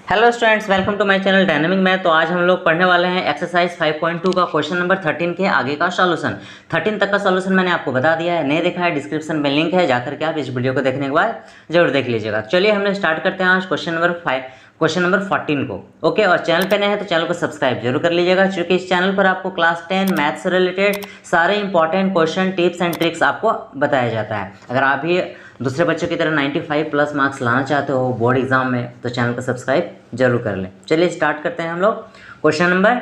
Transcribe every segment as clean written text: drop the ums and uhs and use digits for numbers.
Hello students, welcome to my channel dynamic math. तो आज हम लोग पढ़ने वाले हैं एक्सरसाइज 5.2 का क्वेश्चन नंबर 13 के आगे का सॉल्यूशन। 13 तक का सॉल्यूशन मैंने आपको बता दिया है, नहीं देखा है डिस्क्रिप्शन में लिंक है, जाकर के आप इस वीडियो को देखने के बाद जरूर देख लीजिएगा। चलिए हमने स्टार्ट करते हैं आज क्वेश्चन नंबर 14 को। ओके, और चैनल पे नए हैं तो चैनल को सब्सक्राइब जरूर कर लीजिएगा, क्योंकि इस चैनल पर आपको क्लास 10 मैथ से रिलेटेड सारे important question, tips and tricks आपको बताया जाता है। अगर आप भी दूसरे बच्चों की तरह 95 प्लस मार्क्स लाना चाहते हो बोर्ड एग्जाम में, तो चैनल को सब्सक्राइब जरूर कर लें। चलिए स्टार्ट करते हैं हम लोग क्वेश्चन नंबर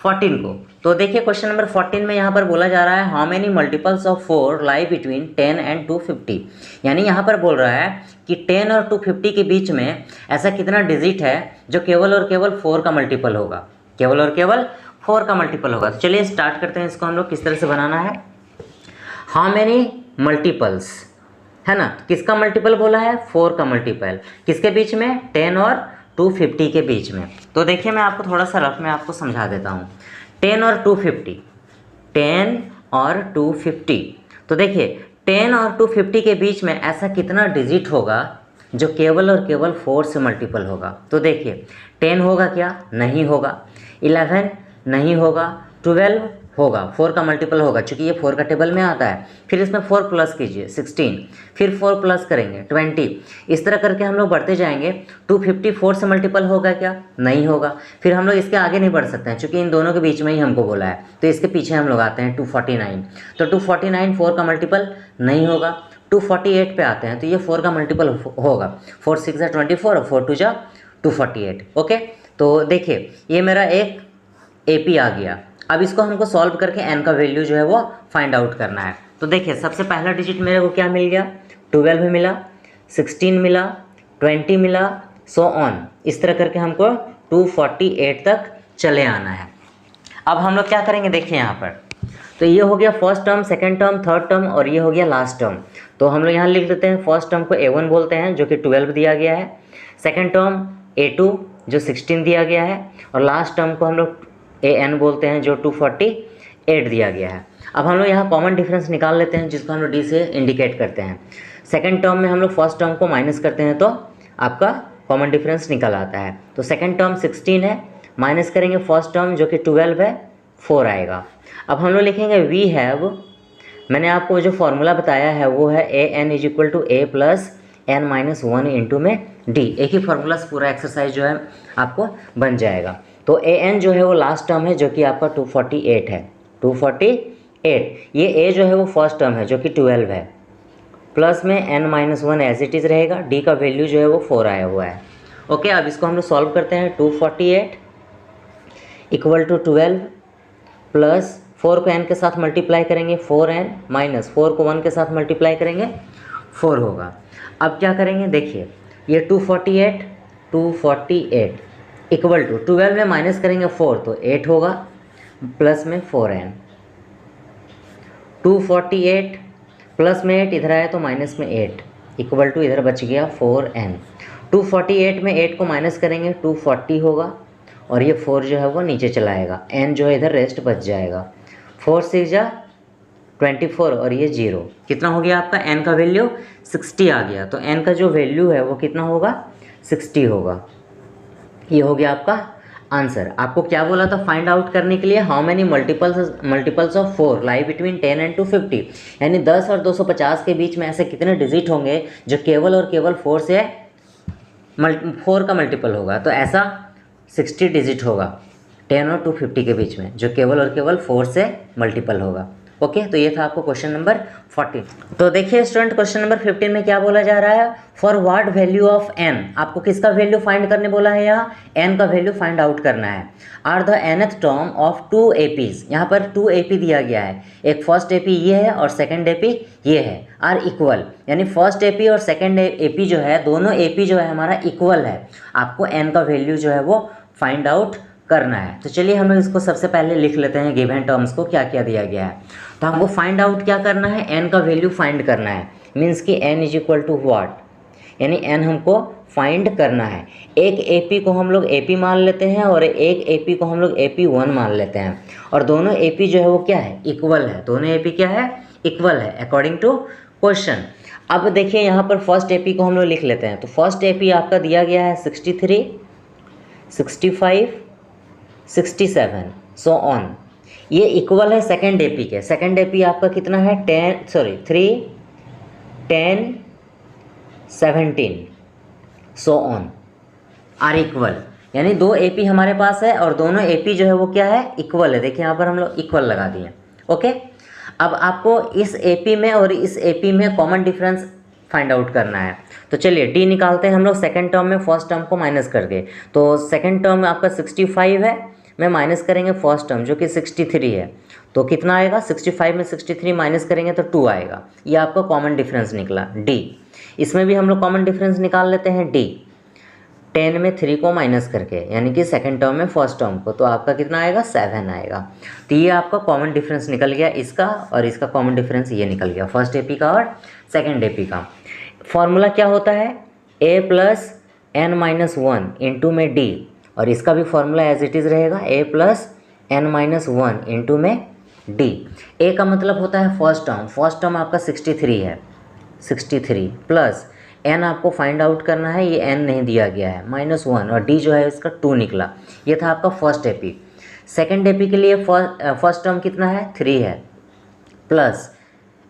14 को। तो देखिए क्वेश्चन नंबर 14 में यहाँ पर बोला जा रहा है how many multiples of 4 lie between 10 and 250। यानी यहाँ पर बोल रहा है कि 10 और 250 के बीच में ऐसा कितना डिजिट है जो केवल और केवल 4 का मल्टीपल होगा, केवल और केवल 4 का मल्टीपल होगा। तो चलिए स्टार्ट करते हैं इसको हम लोग किस तरह से बनाना है। हाउ मेनी मल्टीपल्स है ना, किसका मल्टीपल बोला है, 4 का मल्टीपल, किसके बीच में, 10 और 250 के बीच में। तो देखिए मैं आपको थोड़ा सा रफ में आपको समझा देता हूँ। 10 और 250, 10 और 250। तो देखिए 10 और 250 के बीच में ऐसा कितना डिजिट होगा जो केवल और केवल 4 से मल्टीपल होगा। तो देखिए 10 होगा क्या, नहीं होगा। 11 नहीं होगा। 12 होगा, 4 का मल्टीपल होगा, चूँकि ये 4 का टेबल में आता है। फिर इसमें 4 प्लस कीजिए 16, फिर 4 प्लस करेंगे 20। इस तरह करके हम लोग बढ़ते जाएंगे। 250 4 से मल्टीपल होगा क्या, नहीं होगा। फिर हम लोग इसके आगे नहीं बढ़ सकते हैं, चूँकि इन दोनों के बीच में ही हमको बोला है, तो इसके पीछे हम लोग आते हैं 249। तो 249 4 का मल्टीपल नहीं होगा। 248 पे आते हैं, तो ये 4 का मल्टीपल होगा। 4 6 जा 24 और 4 2 जा 248। ओके, तो देखिए ये मेरा एक AP आ गया। अब इसको हमको सॉल्व करके n का वैल्यू जो है वो फाइंड आउट करना है। तो देखिए सबसे पहला डिजिट मेरे को क्या मिल गया, 12 मिला, 16 मिला, 20 मिला, सो ऑन। इस तरह करके हमको 248 तक चले आना है। अब हम लोग क्या करेंगे, देखिए यहाँ पर तो ये हो गया first term, second term, third term, और ये हो गया लास्ट टर्म। तो हम लोग यहाँ लिख देते हैं फर्स्ट टर्म को A1 बोलते हैं जो कि 12 दिया गया है, सेकेंड टर्म A2 जो 16 दिया गया है, और लास्ट टर्म को हम लोग AN बोलते हैं जो 248 दिया गया है। अब हम लोग यहाँ कॉमन डिफरेंस निकाल लेते हैं, जिसको हम लोग D से इंडिकेट करते हैं। सेकंड टर्म में हम लोग फर्स्ट टर्म को माइनस करते हैं तो आपका कॉमन डिफरेंस निकल आता है। तो सेकंड टर्म 16 है, माइनस करेंगे फर्स्ट टर्म जो कि 12 है, 4 आएगा। अब हम लोग लिखेंगे वी हैव, मैंने आपको जो फॉर्मूला बताया है वो है AN = A + n - 1 इंटू में D। एक ही फार्मूला से पूरा एक्सरसाइज जो है आपको बन जाएगा। तो AN जो है वो लास्ट टर्म है जो कि आपका 248 है, 248। ये A जो है वो फर्स्ट टर्म है जो कि 12 है, प्लस में n - 1 एज इट इज़ रहेगा। D का वैल्यू जो है वो 4 आया हुआ है। ओके, अब इसको हम लोग सॉल्व करते हैं। 248 = 12 प्लस 4 को n के साथ मल्टीप्लाई करेंगे 4n, माइनस 4 को 1 के साथ मल्टीप्लाई करेंगे 4 होगा। अब क्या करेंगे, देखिए ये 248 इक्वल टू 12 में माइनस करेंगे 4 तो 8 होगा, प्लस में 4n। 248 प्लस में 8 इधर आया तो माइनस में 8 इक्वल टू इधर बच गया 4n। 248 में 8 को माइनस करेंगे 240 होगा, और ये 4 जो है वो नीचे चला आएगा, n जो है इधर रेस्ट बच जाएगा। 4 6 जा 24 और ये 0, कितना हो गया आपका n का वैल्यू 60 आ गया। तो n का जो वैल्यू है वो कितना होगा, 60 होगा। ये हो गया आपका आंसर। आपको क्या बोला था फाइंड आउट करने के लिए, how many multiples of 4 lie between 10 and 250। यानी 10 और 250 के बीच में ऐसे कितने डिजिट होंगे जो केवल और केवल 4 का मल्टीपल होगा। तो ऐसा 60 डिजिट होगा 10 और 250 के बीच में, जो केवल और केवल 4 से मल्टीपल होगा। ओके, तो ये था आपको क्वेश्चन नंबर 14। तो देखिए स्टूडेंट क्वेश्चन नंबर 15 में क्या बोला जा रहा है, for what value of n। आपको किसका वैल्यू फाइंड करने बोला है, यहाँ n का वैल्यू फाइंड आउट करना है। Are the nth term of 2 APs, यहाँ पर 2 AP दिया गया है, एक फर्स्ट AP ये है और सेकेंड AP ये है, आर इक्वल। यानी फर्स्ट AP और सेकेंड AP जो है, दोनों AP जो है हमारा इक्वल है। आपको n का वैल्यू जो है वो फाइंड आउट करना है। तो चलिए हम लोग इसको सबसे पहले लिख लेते हैं, गिवन टर्म्स को क्या क्या दिया गया है। तो हमको फाइंड आउट क्या करना है, n का वैल्यू फाइंड करना है। मीन्स कि n = व्हाट, यानी n हमको फाइंड करना है। एक AP को हम लोग AP मान लेते हैं और एक AP को हम लोग AP1 मान लेते हैं, और दोनों AP जो है वो क्या है, इक्वल है। दोनों AP क्या है, इक्वल है अकॉर्डिंग टू क्वेश्चन। अब देखिए यहाँ पर फर्स्ट AP को हम लोग लिख लेते हैं। तो फर्स्ट AP आपका दिया गया है 63 65, 67 सो ऑन। ये इक्वल है सेकेंड एपी के। सेकेंड एपी आपका कितना है 3, 10, 17 सो ऑन आर इक्वल, यानी दो एपी हमारे पास है और दोनों एपी जो है वो क्या है, इक्वल है। देखिए यहाँ पर हम लोग इक्वल लगा दिए। ओके, अब आपको इस एपी में और इस एपी में कॉमन डिफरेंस फाइंड आउट करना है। तो चलिए डी निकालते हैं हम लोग सेकेंड टर्म में फर्स्ट टर्म को माइनस करके। तो सेकेंड टर्म में आपका 65 है, में माइनस करेंगे फर्स्ट टर्म जो कि 63 है, तो कितना आएगा, 65 में 63 माइनस करेंगे तो 2 आएगा। ये आपका कॉमन डिफरेंस निकला डी। इसमें भी हम लोग कॉमन डिफरेंस निकाल लेते हैं डी, 10 में 3 को माइनस करके, यानी कि सेकेंड टर्म में फर्स्ट टर्म को, तो आपका कितना आएगा 7 आएगा। तो ये आपका कॉमन डिफरेंस निकल गया इसका, और इसका कॉमन डिफरेंस ये निकल गया फर्स्ट एपी का और सेकेंड एपी का। फॉर्मूला क्या होता है, a plus n minus 1 into में d, और इसका भी फॉर्मूला एज इट इज़ रहेगा a plus n minus 1 into में d। a का मतलब होता है फर्स्ट टर्म आपका 63 है, 63 प्लस n आपको फाइंड आउट करना है, ये n नहीं दिया गया है, -1, और d जो है इसका 2 निकला। ये था आपका फर्स्ट एपी। सेकेंड एपी के लिए फर्स्ट टर्म कितना है 3 है, plus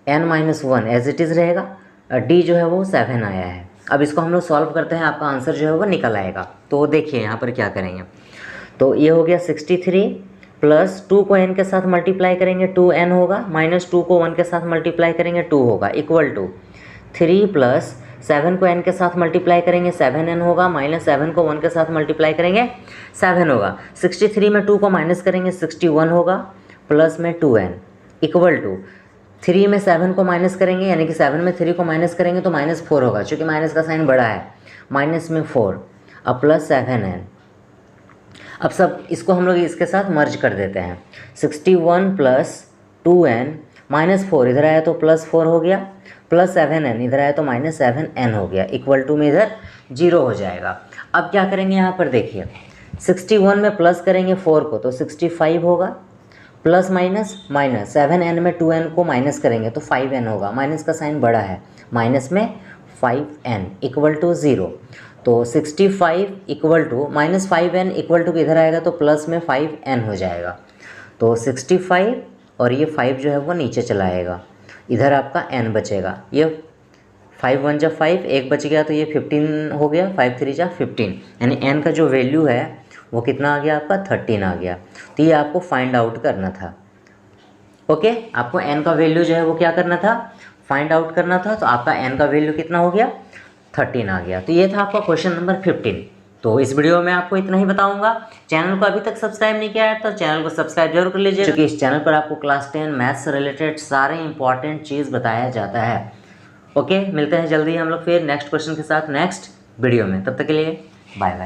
n minus 1 as it is रहेगा, d जो है वो 7 आया है। अब इसको हम लोग सॉल्व करते हैं, आपका आंसर जो है वो निकल आएगा। तो देखिए यहाँ पर क्या करेंगे, तो ये हो गया 63 प्लस 2 को n के साथ मल्टीप्लाई करेंगे 2n होगा, -2 को 1 के साथ मल्टीप्लाई करेंगे 2 होगा, इक्वल टू 3 प्लस 7 को n के साथ मल्टीप्लाई करेंगे 7n होगा, -7 को 1 के साथ मल्टीप्लाई करेंगे 7 होगा। 63 में 2 को माइनस करेंगे 61 होगा, प्लस में 2n इक्वल टू 3 में 7 को माइनस करेंगे, यानी कि 7 में 3 को माइनस करेंगे तो -4 होगा, क्योंकि माइनस का साइन बड़ा है, माइनस में 4 अब प्लस 7n। अब सब इसको हम लोग इसके साथ मर्ज कर देते हैं, 61 प्लस 2n -4 इधर आया तो +4 हो गया, प्लस 7n इधर आया तो -7n हो गया, इक्वल टू में इधर 0 हो जाएगा। अब क्या करेंगे यहाँ पर देखिए, 61 में प्लस करेंगे 4 को तो 65 होगा, प्लस माइनस 7n में 2n को माइनस करेंगे तो 5n होगा, माइनस का साइन बड़ा है, माइनस में 5n इक्वल टू 0। तो 65 equal to -5n equal to इधर आएगा तो प्लस में 5n हो जाएगा। तो 65 और ये 5 जो है वो नीचे चला आएगा, इधर आपका n बचेगा, ये 5 1 जा 5, 1 बच गया तो ये 15 हो गया, 5 3 जा 15, यानी n का जो वैल्यू है वो कितना आ गया आपका 13 आ गया। तो ये आपको फाइंड आउट करना था। ओके, आपको n का वैल्यू जो है वो क्या करना था, फाइंड आउट करना था। तो आपका n का वैल्यू कितना हो गया 13 आ गया। तो ये था आपका क्वेश्चन नंबर 15। तो इस वीडियो में आपको इतना ही बताऊंगा। चैनल को अभी तक सब्सक्राइब नहीं किया है तो चैनल को सब्सक्राइब जरूर कर लीजिए, क्योंकि इस चैनल पर आपको क्लास 10 मैथ्स से रिलेटेड सारे इंपॉर्टेंट चीज़ बताया जाता है। ओके, मिलते हैं जल्दी हम लोग फिर नेक्स्ट क्वेश्चन के साथ नेक्स्ट वीडियो में। तब तक के लिए बाय बाय।